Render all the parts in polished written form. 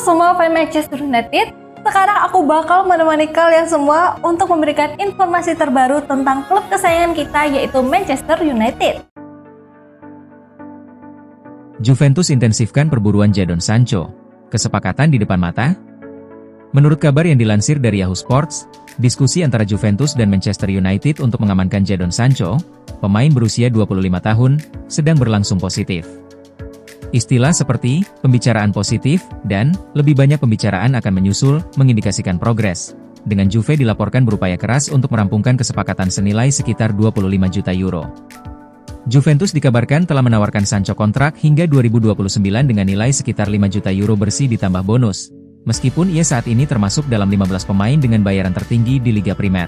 semua fans Manchester United, sekarang aku bakal menemani kalian semua untuk memberikan informasi terbaru tentang klub kesayangan kita yaitu Manchester United. Juventus intensifkan perburuan Jadon Sancho. Kesepakatan di depan mata? Menurut kabar yang dilansir dari Yahoo Sports, diskusi antara Juventus dan Manchester United untuk mengamankan Jadon Sancho, pemain berusia 25 tahun, sedang berlangsung positif. Istilah seperti pembicaraan positif dan lebih banyak pembicaraan akan menyusul mengindikasikan progres, dengan Juve dilaporkan berupaya keras untuk merampungkan kesepakatan senilai sekitar 25 juta euro. Juventus dikabarkan telah menawarkan Sancho kontrak hingga 2029 dengan nilai sekitar 5 juta euro bersih ditambah bonus, meskipun ia saat ini termasuk dalam 15 pemain dengan bayaran tertinggi di Liga Primer.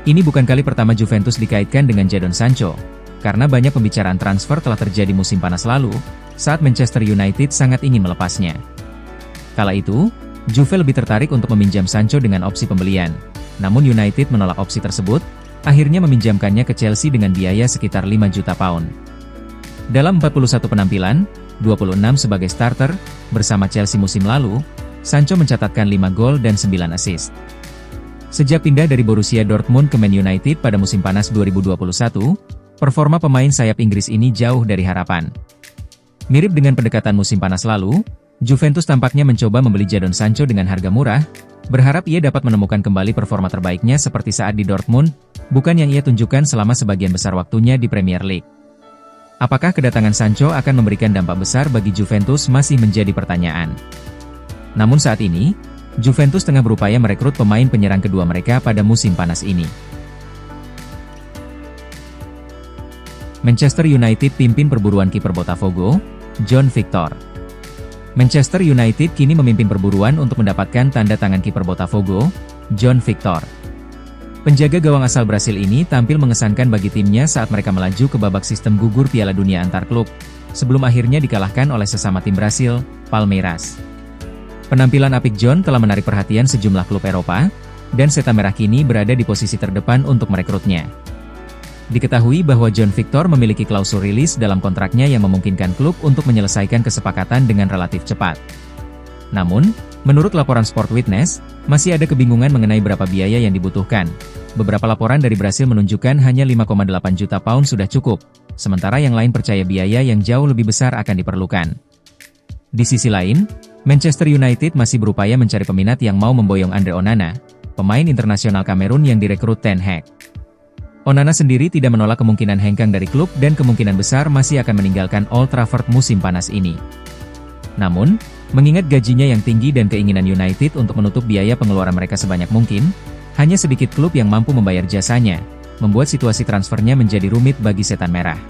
Ini bukan kali pertama Juventus dikaitkan dengan Jadon Sancho, karena banyak pembicaraan transfer telah terjadi musim panas lalu, saat Manchester United sangat ingin melepasnya. Kala itu, Juve lebih tertarik untuk meminjam Sancho dengan opsi pembelian, namun United menolak opsi tersebut, akhirnya meminjamkannya ke Chelsea dengan biaya sekitar 5 juta pound. Dalam 41 penampilan, 26 sebagai starter, bersama Chelsea musim lalu, Sancho mencatatkan 5 gol dan 9 assist. Sejak pindah dari Borussia Dortmund ke Man United pada musim panas 2021, performa pemain sayap Inggris ini jauh dari harapan. Mirip dengan pendekatan musim panas lalu, Juventus tampaknya mencoba membeli Jadon Sancho dengan harga murah, berharap ia dapat menemukan kembali performa terbaiknya seperti saat di Dortmund, bukan yang ia tunjukkan selama sebagian besar waktunya di Premier League. Apakah kedatangan Sancho akan memberikan dampak besar bagi Juventus masih menjadi pertanyaan. Namun saat ini, Juventus tengah berupaya merekrut pemain penyerang kedua mereka pada musim panas ini. Manchester United pimpin perburuan kiper Botafogo, John Victor. Manchester United kini memimpin perburuan untuk mendapatkan tanda tangan kiper Botafogo, John Victor. Penjaga gawang asal Brasil ini tampil mengesankan bagi timnya saat mereka melaju ke babak sistem gugur Piala Dunia antar klub, sebelum akhirnya dikalahkan oleh sesama tim Brasil, Palmeiras. Penampilan apik John telah menarik perhatian sejumlah klub Eropa, dan Setan Merah kini berada di posisi terdepan untuk merekrutnya. Diketahui bahwa John Victor memiliki klausul rilis dalam kontraknya yang memungkinkan klub untuk menyelesaikan kesepakatan dengan relatif cepat. Namun, menurut laporan Sport Witness, masih ada kebingungan mengenai berapa biaya yang dibutuhkan. Beberapa laporan dari Brasil menunjukkan hanya 5,8 juta pound sudah cukup, sementara yang lain percaya biaya yang jauh lebih besar akan diperlukan. Di sisi lain, Manchester United masih berupaya mencari peminat yang mau memboyong Andre Onana, pemain internasional Kamerun yang direkrut Ten Hag. Onana sendiri tidak menolak kemungkinan hengkang dari klub dan kemungkinan besar masih akan meninggalkan Old Trafford musim panas ini. Namun, mengingat gajinya yang tinggi dan keinginan United untuk menutup biaya pengeluaran mereka sebanyak mungkin, hanya sedikit klub yang mampu membayar jasanya, membuat situasi transfernya menjadi rumit bagi Setan Merah.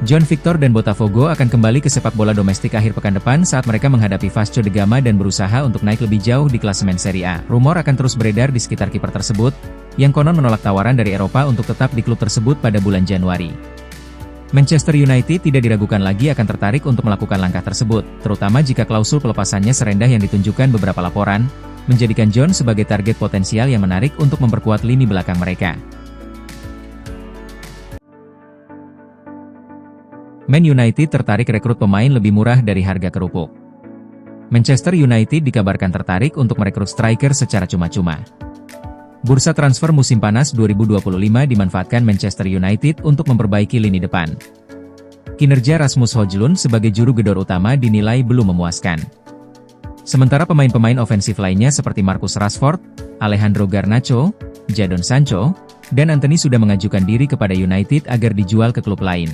John Victor dan Botafogo akan kembali ke sepak bola domestik akhir pekan depan saat mereka menghadapi Vasco da Gama dan berusaha untuk naik lebih jauh di klasemen Serie A. Rumor akan terus beredar di sekitar kiper tersebut, yang konon menolak tawaran dari Eropa untuk tetap di klub tersebut pada bulan Januari. Manchester United tidak diragukan lagi akan tertarik untuk melakukan langkah tersebut, terutama jika klausul pelepasannya serendah yang ditunjukkan beberapa laporan, menjadikan John sebagai target potensial yang menarik untuk memperkuat lini belakang mereka. Man United tertarik rekrut pemain lebih murah dari harga kerupuk. Manchester United dikabarkan tertarik untuk merekrut striker secara cuma-cuma. Bursa transfer musim panas 2025 dimanfaatkan Manchester United untuk memperbaiki lini depan. Kinerja Rasmus Højlund sebagai juru gedor utama dinilai belum memuaskan. Sementara pemain-pemain ofensif lainnya seperti Marcus Rashford, Alejandro Garnacho, Jadon Sancho, dan Antony sudah mengajukan diri kepada United agar dijual ke klub lain.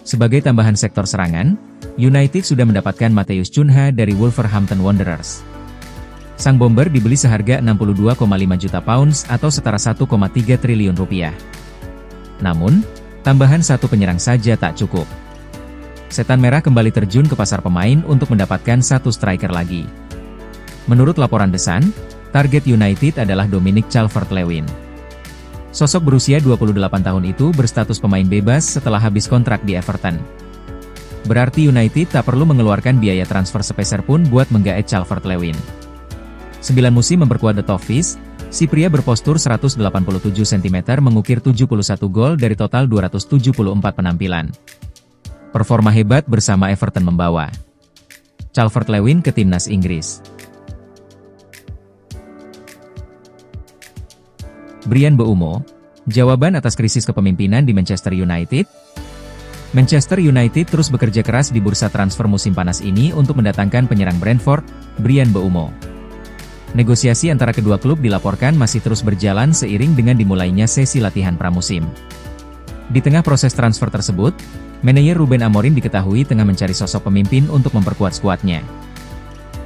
Sebagai tambahan sektor serangan, United sudah mendapatkan Matheus Cunha dari Wolverhampton Wanderers. Sang bomber dibeli seharga 62,5 juta pounds atau setara 1,3 triliun rupiah. Namun, tambahan satu penyerang saja tak cukup. Setan Merah kembali terjun ke pasar pemain untuk mendapatkan satu striker lagi. Menurut laporan The Sun, target United adalah Dominic Calvert-Lewin. Sosok berusia 28 tahun itu berstatus pemain bebas setelah habis kontrak di Everton. Berarti United tak perlu mengeluarkan biaya transfer sepeser pun buat menggaet Calvert-Lewin. 9 musim memperkuat The Toffees, si pria berpostur 187 cm mengukir 71 gol dari total 274 penampilan. Performa hebat bersama Everton membawa Calvert-Lewin ke timnas Inggris. Bryan Mbeumo, jawaban atas krisis kepemimpinan di Manchester United? Manchester United terus bekerja keras di bursa transfer musim panas ini untuk mendatangkan penyerang Brentford, Bryan Mbeumo. Negosiasi antara kedua klub dilaporkan masih terus berjalan seiring dengan dimulainya sesi latihan pramusim. Di tengah proses transfer tersebut, manajer Ruben Amorim diketahui tengah mencari sosok pemimpin untuk memperkuat skuadnya.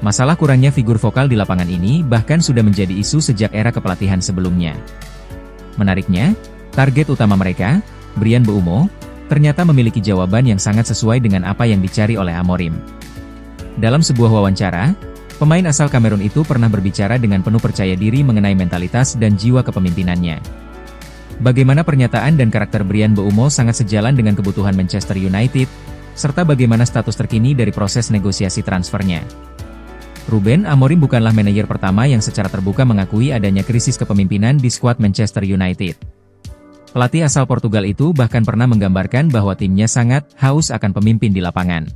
Masalah kurangnya figur vokal di lapangan ini bahkan sudah menjadi isu sejak era kepelatihan sebelumnya. Menariknya, target utama mereka, Bryan Mbeumo, ternyata memiliki jawaban yang sangat sesuai dengan apa yang dicari oleh Amorim. Dalam sebuah wawancara, pemain asal Kamerun itu pernah berbicara dengan penuh percaya diri mengenai mentalitas dan jiwa kepemimpinannya. Bagaimana pernyataan dan karakter Bryan Mbeumo sangat sejalan dengan kebutuhan Manchester United, serta bagaimana status terkini dari proses negosiasi transfernya. Ruben Amorim bukanlah manajer pertama yang secara terbuka mengakui adanya krisis kepemimpinan di skuad Manchester United. Pelatih asal Portugal itu bahkan pernah menggambarkan bahwa timnya sangat haus akan pemimpin di lapangan.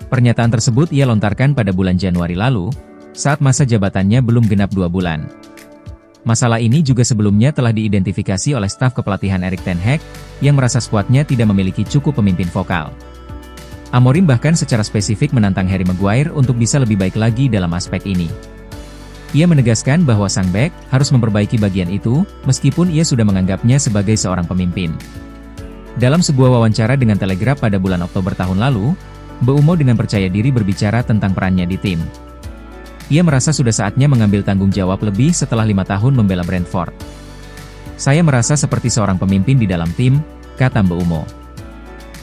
Pernyataan tersebut ia lontarkan pada bulan Januari lalu, saat masa jabatannya belum genap 2 bulan. Masalah ini juga sebelumnya telah diidentifikasi oleh staf kepelatihan Erik ten Hag, yang merasa skuadnya tidak memiliki cukup pemimpin vokal. Amorim bahkan secara spesifik menantang Harry Maguire untuk bisa lebih baik lagi dalam aspek ini. Ia menegaskan bahwa sang bek harus memperbaiki bagian itu, meskipun ia sudah menganggapnya sebagai seorang pemimpin. Dalam sebuah wawancara dengan Telegraph pada bulan Oktober tahun lalu, Mbeumo dengan percaya diri berbicara tentang perannya di tim. Ia merasa sudah saatnya mengambil tanggung jawab lebih setelah 5 tahun membela Brentford. Saya merasa seperti seorang pemimpin di dalam tim, kata Mbeumo.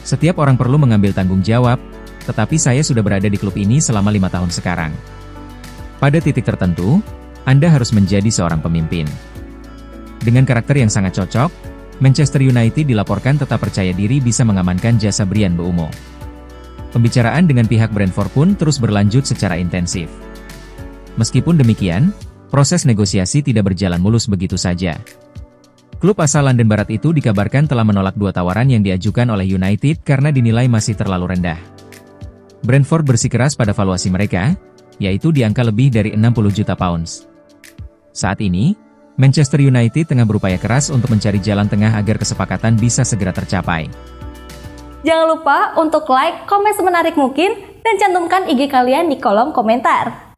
Setiap orang perlu mengambil tanggung jawab, tetapi saya sudah berada di klub ini selama 5 tahun sekarang. Pada titik tertentu, Anda harus menjadi seorang pemimpin. Dengan karakter yang sangat cocok, Manchester United dilaporkan tetap percaya diri bisa mengamankan jasa Bryan Mbeumo. Pembicaraan dengan pihak Brentford pun terus berlanjut secara intensif. Meskipun demikian, proses negosiasi tidak berjalan mulus begitu saja. Klub asal London Barat itu dikabarkan telah menolak 2 tawaran yang diajukan oleh United karena dinilai masih terlalu rendah. Brentford bersikeras pada valuasi mereka, yaitu di angka lebih dari 60 juta pounds. Saat ini, Manchester United tengah berupaya keras untuk mencari jalan tengah agar kesepakatan bisa segera tercapai. Jangan lupa untuk like, komen semenarik mungkin, dan cantumkan IG kalian di kolom komentar.